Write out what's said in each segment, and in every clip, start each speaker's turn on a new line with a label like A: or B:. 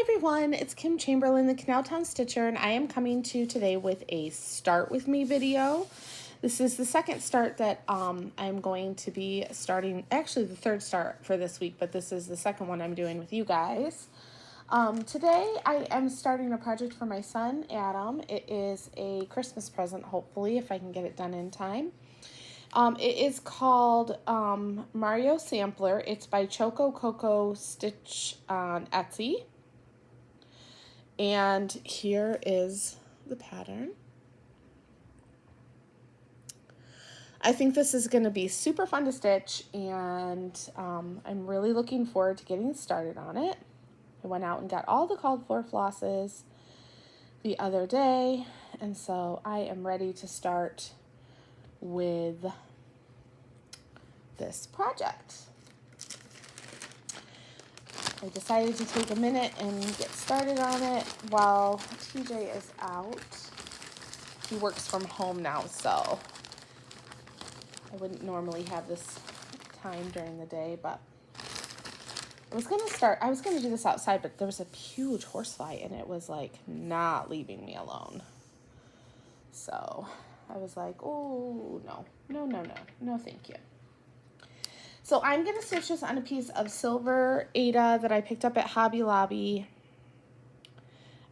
A: everyone, it's Kim Chamberlain, the Canaltown Stitcher, and I am coming to you today with a Start With Me video. This is the second start that I'm going to be starting, actually the third start for this week, but this is the second one I'm doing with you guys. Today I am starting a project for my son, Adam. It is a Christmas present, hopefully, if I can get it done in time. It is called Mario Sampler. It's by Choco Coco Stitch on Etsy. And here is the pattern. I think this is going to be super fun to stitch, and I'm really looking forward to getting started on it. I went out and got all the called for flosses the other day, and so I am ready to start with this project. I decided to take a minute and get started on it while TJ is out. He works from home now, so I wouldn't normally have this time during the day, but I was gonna do this outside, but there was a huge horsefly and it was like not leaving me alone. So I was like, oh, no, thank you. So I'm going to stitch this on a piece of silver Aida that I picked up at Hobby Lobby.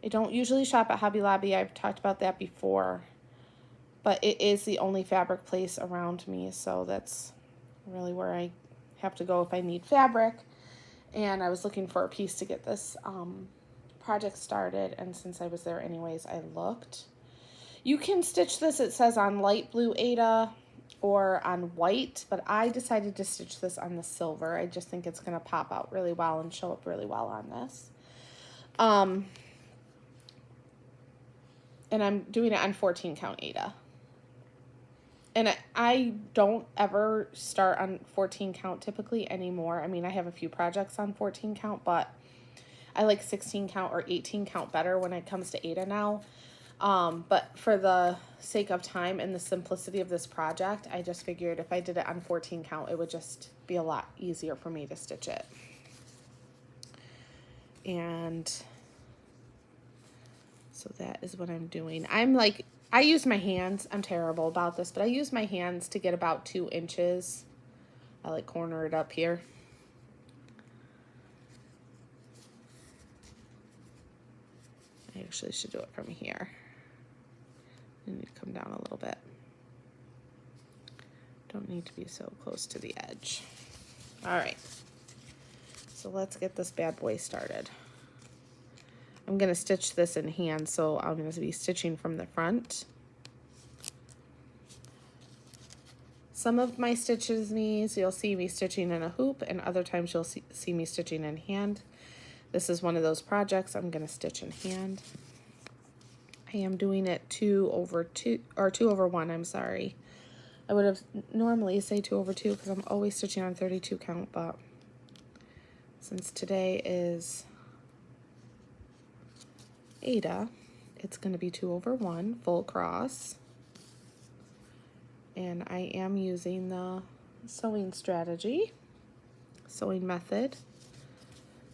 A: I don't usually shop at Hobby Lobby. I've talked about that before. But it is the only fabric place around me, so that's really where I have to go if I need fabric. And I was looking for a piece to get this project started, and since I was there anyways, I looked. You can stitch this, it says, on light blue Aida or on white, but I decided to stitch this on the silver. I just think it's going to pop out really well and show up really well on this. And I'm doing it on 14 count Aida. And I don't ever start on 14 count typically anymore. I mean, I have a few projects on 14 count, but I like 16 count or 18 count better when it comes to Aida now. But for the sake of time and the simplicity of this project, I just figured if I did it on 14 count, it would just be a lot easier for me to stitch it. And so that is what I'm doing. I use my hands. I'm terrible about this, but I use my hands to get about 2 inches. I like corner it up here. I actually should do it from here. I need to come down a little bit. Don't need to be so close to the edge. All right, so let's get this bad boy started. I'm going to stitch this in hand, so I'm going to be stitching from the front. Some of my stitches, you'll see me stitching in a hoop, and other times you'll see me stitching in hand. This is one of those projects I'm going to stitch in hand. I am doing it 2 over 1, I'm sorry. I would have normally say 2 over 2 because I'm always stitching on 32 count, but since today is Aida, it's going to be 2 over 1 full cross. And I am using the sewing method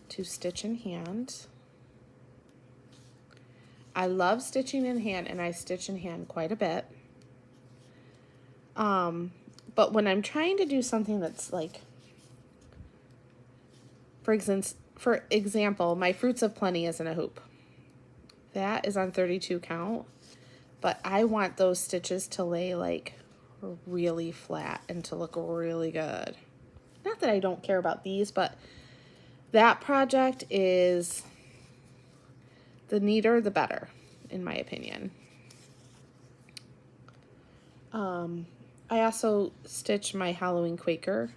A: to stitch in hand. I love stitching in hand, and I stitch in hand quite a bit. But when I'm trying to do something that's like, for example, my Fruits of Plenty is in a hoop. That is on 32 count, but I want those stitches to lay like really flat and to look really good. Not that I don't care about these, but that project is the neater the better, in my opinion. I also stitch my Halloween Quaker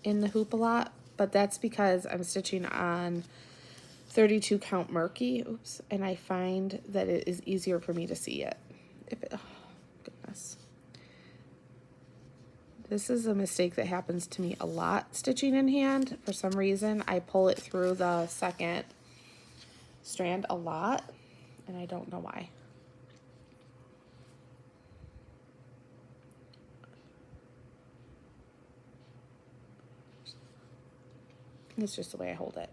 A: in the hoop a lot, but that's because I'm stitching on 32 count murky, and I find that it is easier for me to see it. Oh, goodness. This is a mistake that happens to me a lot stitching in hand. For some reason, I pull it through the second strand a lot, and I don't know why. It's just the way I hold it.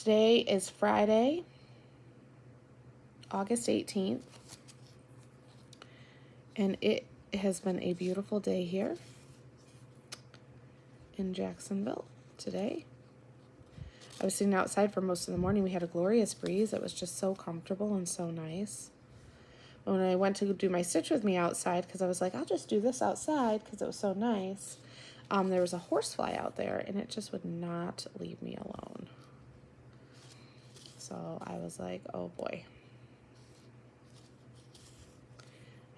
A: Today is Friday, August 18th, and it has been a beautiful day here in Jacksonville today. I was sitting outside for most of the morning. We had a glorious breeze. It was just so comfortable and so nice. When I went to do my stitch with me outside, because I was like, I'll just do this outside because it was so nice, there was a horsefly out there, and it just would not leave me alone. So I was like, oh boy.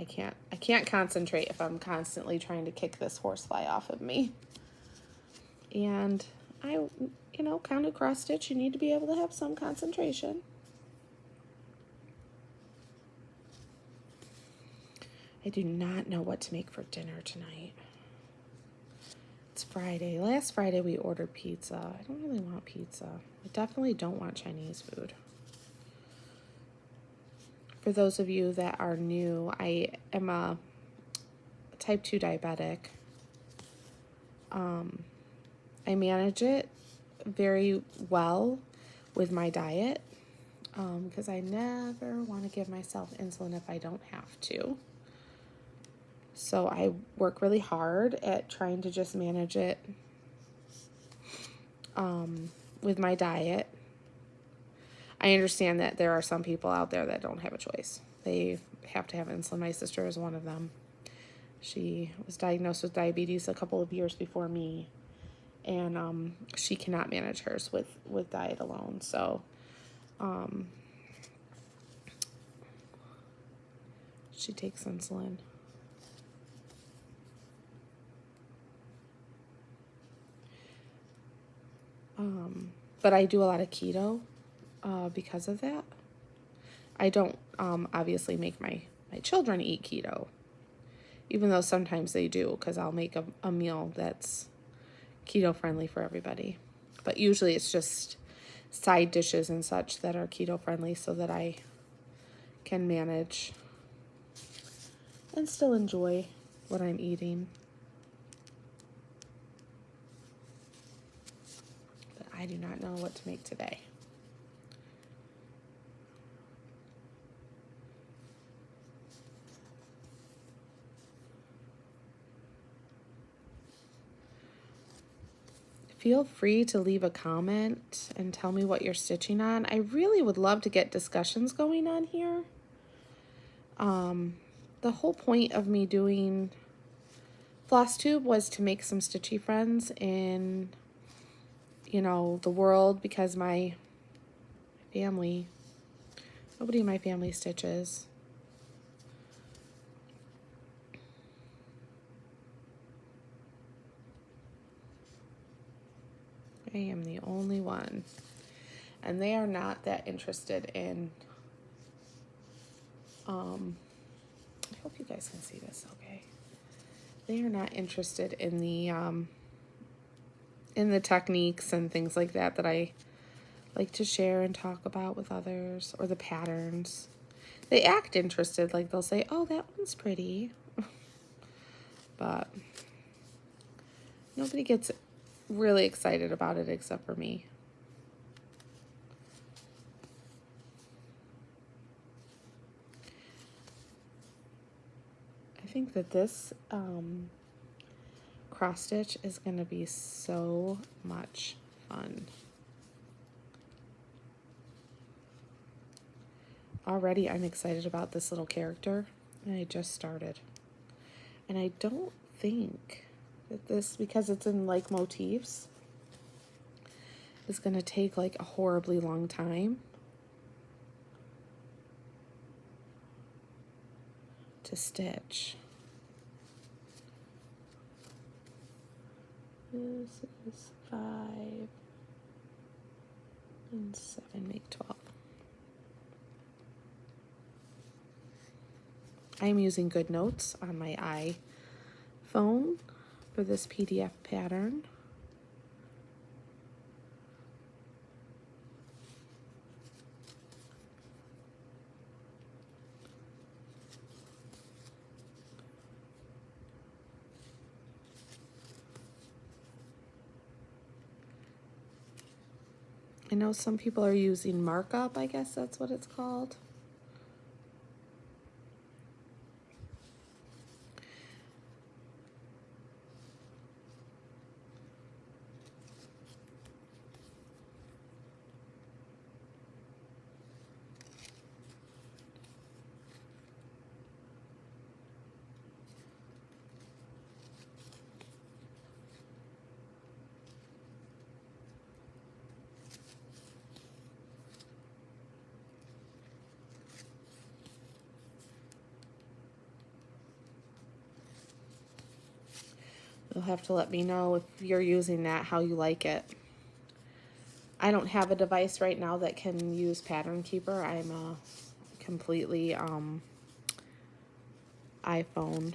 A: I can't concentrate if I'm constantly trying to kick this horsefly off of me. And I, kind of cross stitch, you need to be able to have some concentration. I do not know what to make for dinner tonight. It's Friday. Last Friday we ordered pizza. I don't really want pizza. I definitely don't want Chinese food. For those of you that are new, I am a type 2 diabetic. I manage it very well with my diet because I never want to give myself insulin if I don't have to. So I work really hard at trying to just manage it with my diet. I understand that there are some people out there that don't have a choice. They have to have insulin. My sister is one of them. She was diagnosed with diabetes a couple of years before me, and she cannot manage hers with diet alone. So she takes insulin. But I do a lot of keto because of that. I don't obviously make my children eat keto, even though sometimes they do, because I'll make a meal that's keto friendly for everybody. But usually it's just side dishes and such that are keto friendly so that I can manage and still enjoy what I'm eating. But I do not know what to make today. Feel free to leave a comment and tell me what you're stitching on. I really would love to get discussions going on here. The whole point of me doing Flosstube was to make some stitchy friends in, the world, because my family, nobody in my family stitches. I am the only one. And they are not that interested in, I hope you guys can see this okay. They are not interested in the techniques and things like that I like to share and talk about with others, or the patterns. They act interested, like they'll say, oh, that one's pretty. But nobody gets really excited about it except for me. I think that this cross stitch is going to be so much fun. Already I'm excited about this little character, and I just started. And I don't think that this, because it's in like motifs, is going to take like a horribly long time to stitch. This is 5 and 7 make 12. I'm using Good Notes on my iPhone for this PDF pattern. I know some people are using markup, I guess that's what it's called. You'll have to let me know if you're using that, how you like it. I don't have a device right now that can use Pattern Keeper. I'm a completely iPhone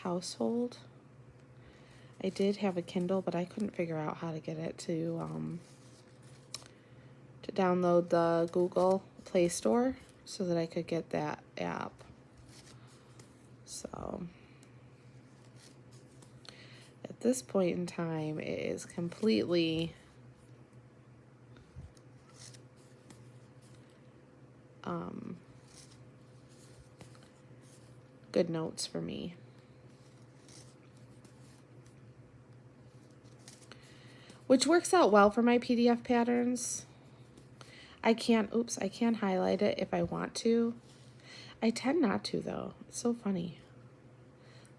A: household. I did have a Kindle, but I couldn't figure out how to get it to download the Google Play Store so that I could get that app. So at this point in time, it is completely good notes for me. Which works out well for my PDF patterns. I can highlight it if I want to. I tend not to though. It's so funny.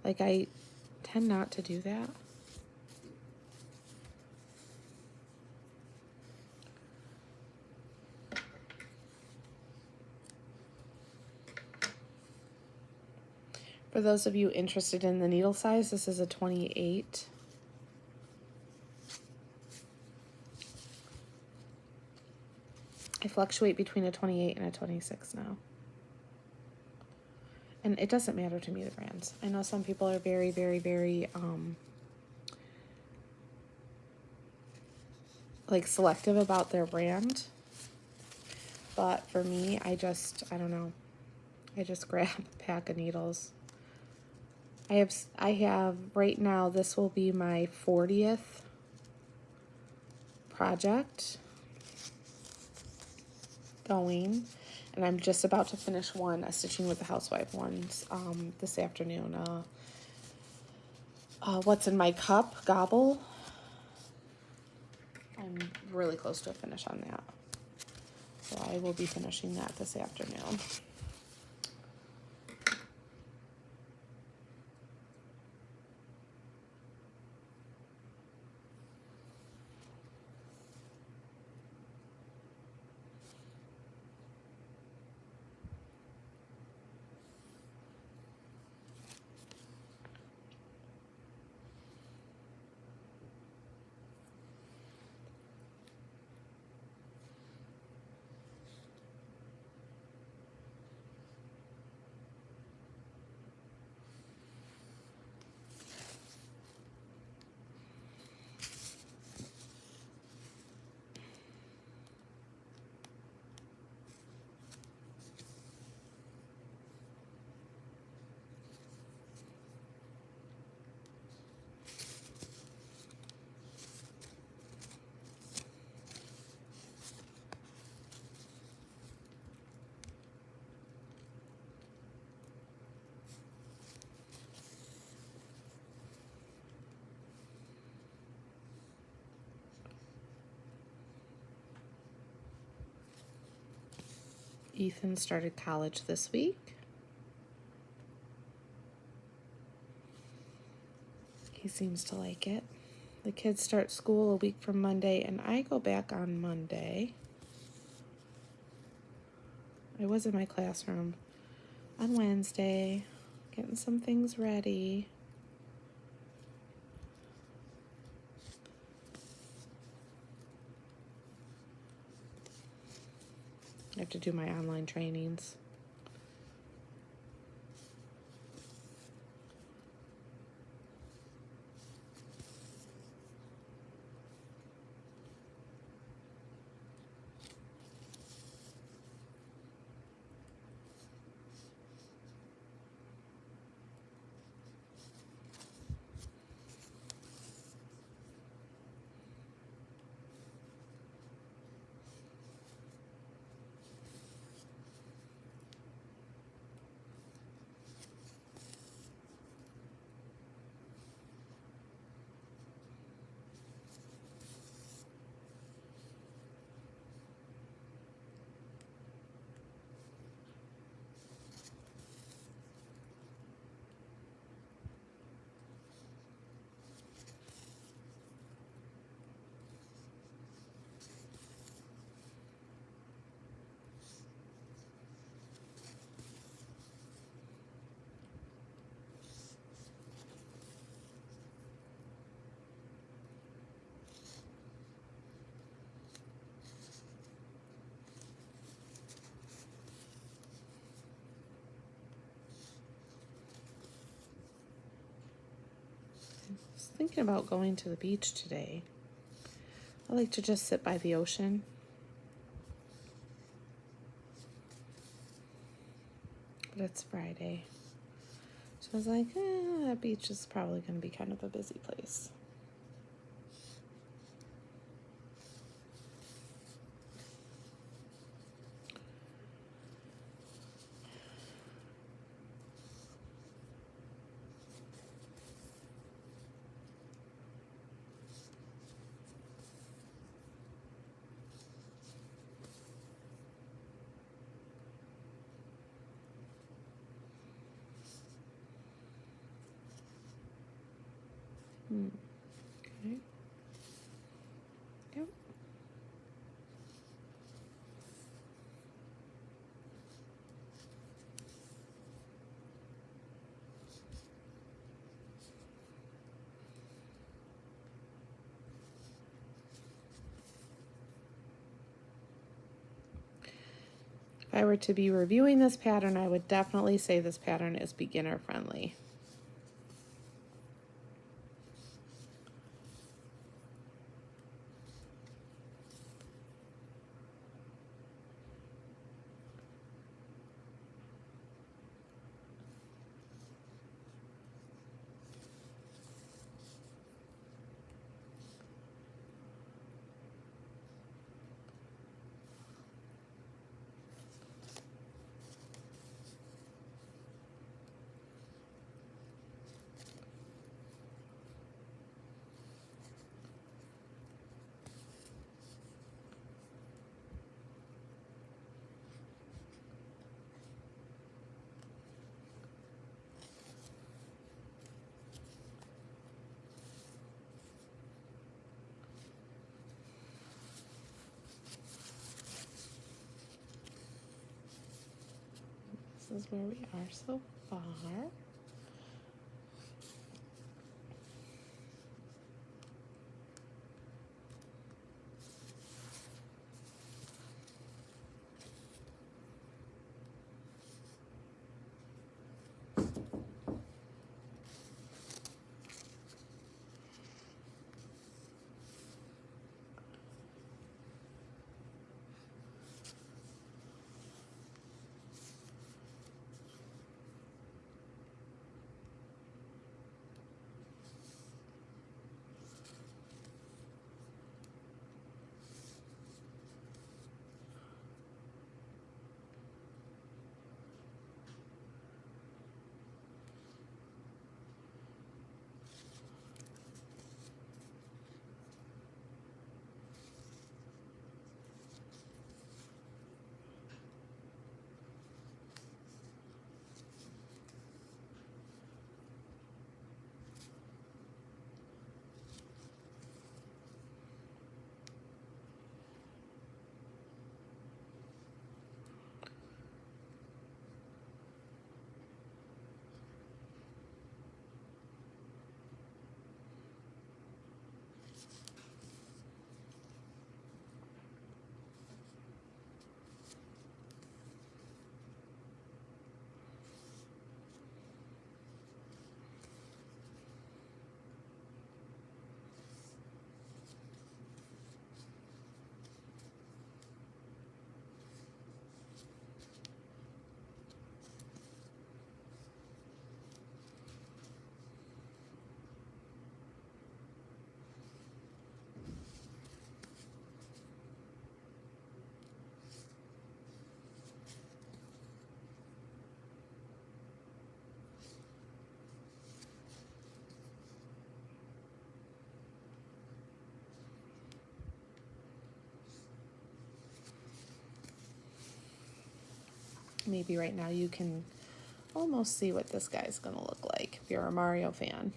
A: Like I tend not to do that. For those of you interested in the needle size, this is a 28. I fluctuate between a 28 and a 26 now. And it doesn't matter to me, the brands. I know some people are very, very, very, like selective about their brand. But for me, I don't know. I just grab a pack of needles. I have right now, this will be my 40th project going, and I'm just about to finish one, a Stitching with the Housewife ones, this afternoon. What's in my cup, gobble. I'm really close to a finish on that. So I will be finishing that this afternoon. Ethan started college this week. He seems to like it. The kids start school a week from Monday, and I go back on Monday. I was in my classroom on Wednesday, getting some things ready. I have to do my online trainings. thinking about going to the beach today. I like to just sit by the ocean. But it's Friday. So I was like, that beach is probably going to be kind of a busy place. Okay. Yep. If I were to be reviewing this pattern, I would definitely say this pattern is beginner friendly. This is where we are so far. Maybe right now you can almost see what this guy's gonna look like if you're a Mario fan.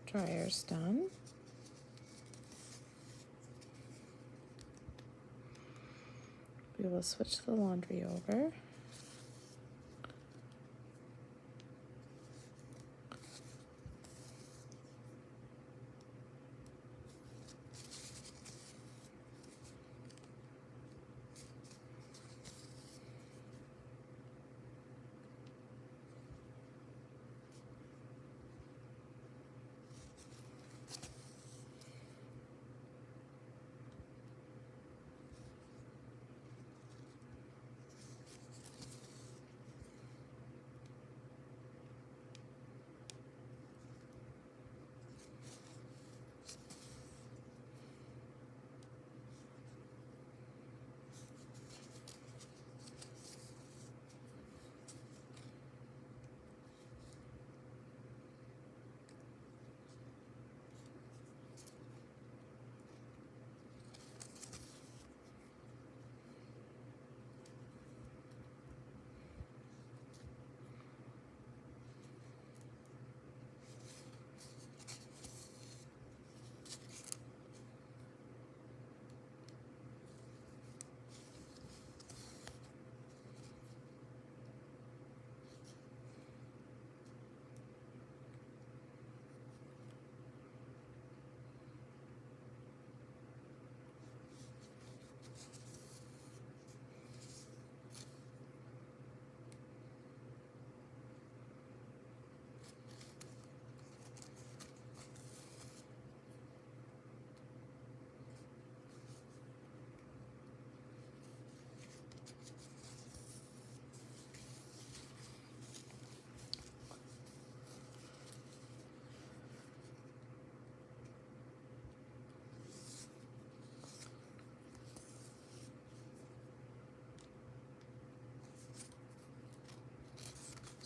A: Dryer's done. We will switch the laundry over.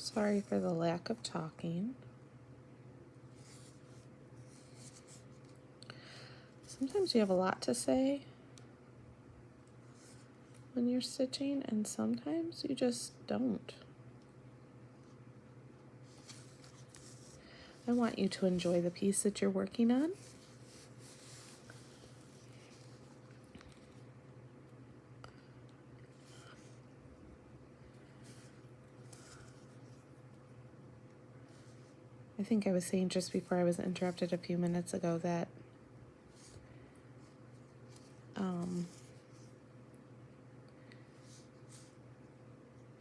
A: Sorry for the lack of talking. Sometimes you have a lot to say when you're stitching, and sometimes you just don't. I want you to enjoy the piece that you're working on. I think I was saying just before I was interrupted a few minutes ago that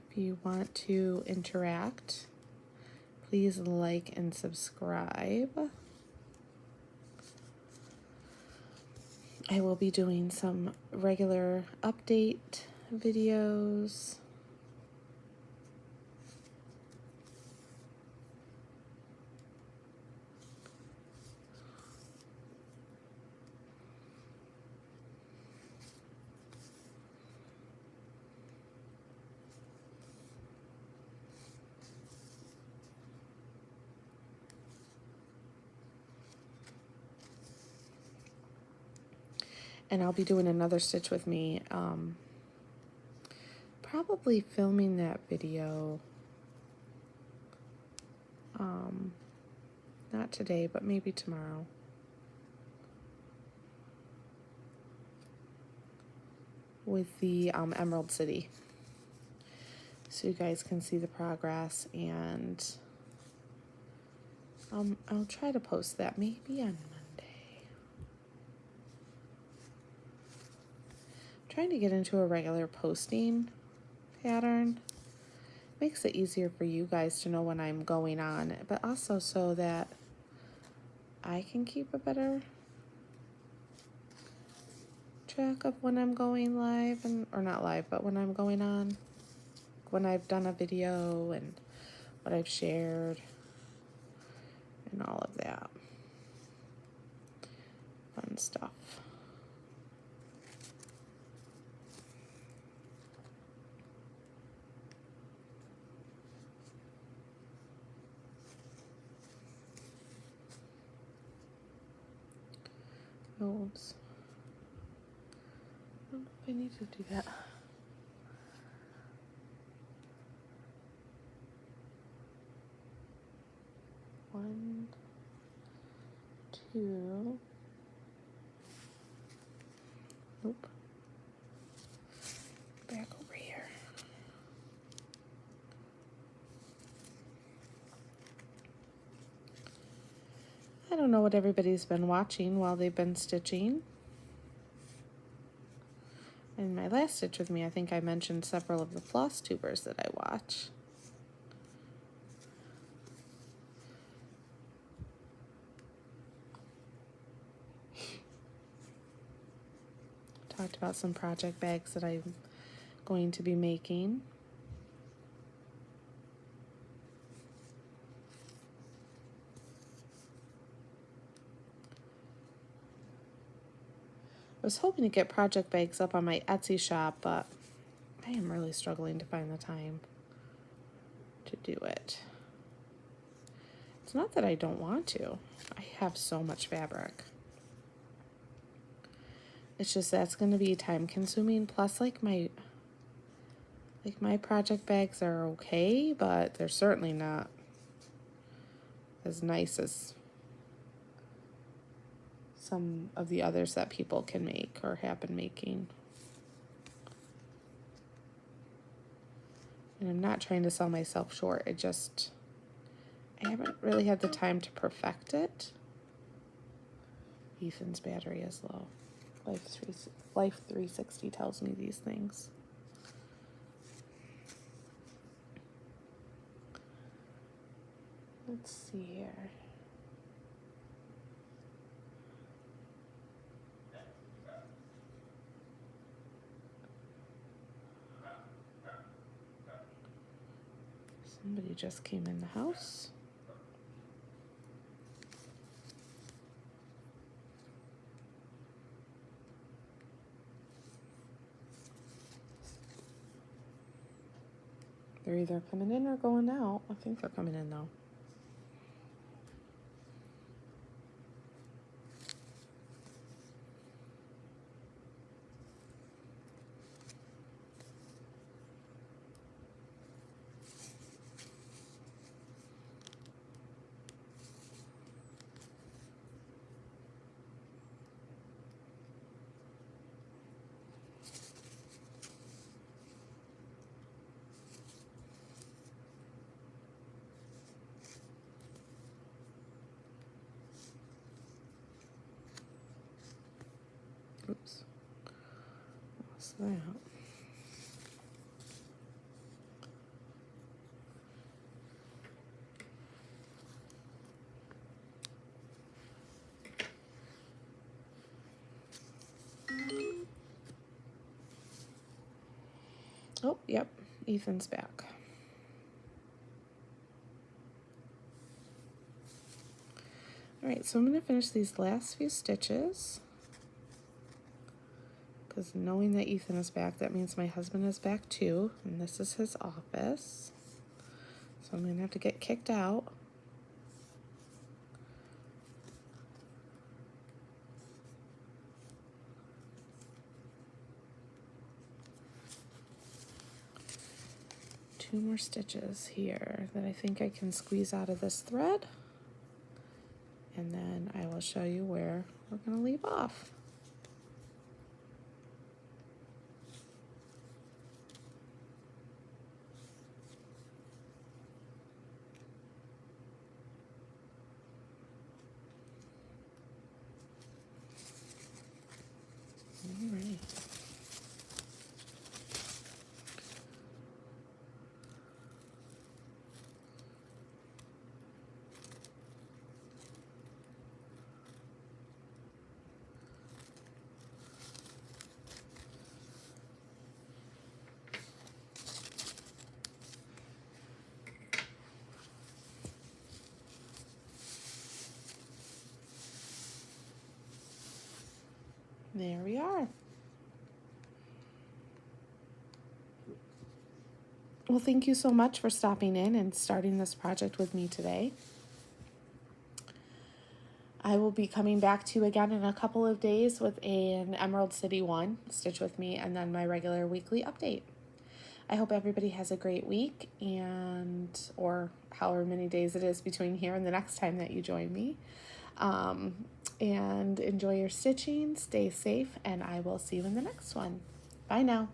A: if you want to interact, please like and subscribe. I will be doing some regular update videos. And I'll be doing another Stitch with Me, probably filming that video, not today, but maybe tomorrow. With the Emerald City. So you guys can see the progress, and I'll try to post that maybe on Monday. I'm trying to get into a regular posting pattern. Makes it easier for you guys to know when I'm going on, but also so that I can keep a better track of when I'm going live, or not live, but when I'm going on, when I've done a video and what I've shared and all of that fun stuff. Oops. I don't know if I need to do that. One, through. Nope. Back over here. I don't know what everybody's been watching while they've been stitching. In my last Stitch With Me, I think I mentioned several of the Flosstubers that I watch. Talked about some project bags that I'm going to be making. I was hoping to get project bags up on my Etsy shop, but I am really struggling to find the time to do it. It's not that I don't want to. I have so much fabric. It's just that's going to be time consuming. Plus, like my project bags are okay, but they're certainly not as nice as some of the others that people can make or have been making. And I'm not trying to sell myself short. I haven't really had the time to perfect it. Ethan's battery is low. Life 360 tells me these things. Let's see here. Somebody just came in the house. They're either coming in or going out. I think they're coming in though. Oops. What's that? Oh, yep. Ethan's back. Alright, so I'm going to finish these last few stitches. Because knowing that Ethan is back, that means my husband is back too. And this is his office. So I'm going to have to get kicked out. Two more stitches here that I think I can squeeze out of this thread. And then I will show you where we're going to leave off. All right. There we are. Well, thank you so much for stopping in and starting this project with me today. I will be coming back to you again in a couple of days with an Emerald City one, Stitch With Me, and then my regular weekly update. I hope everybody has a great week, or however many days it is between here and the next time that you join me. And enjoy your stitching, stay safe, and I will see you in the next one. Bye now.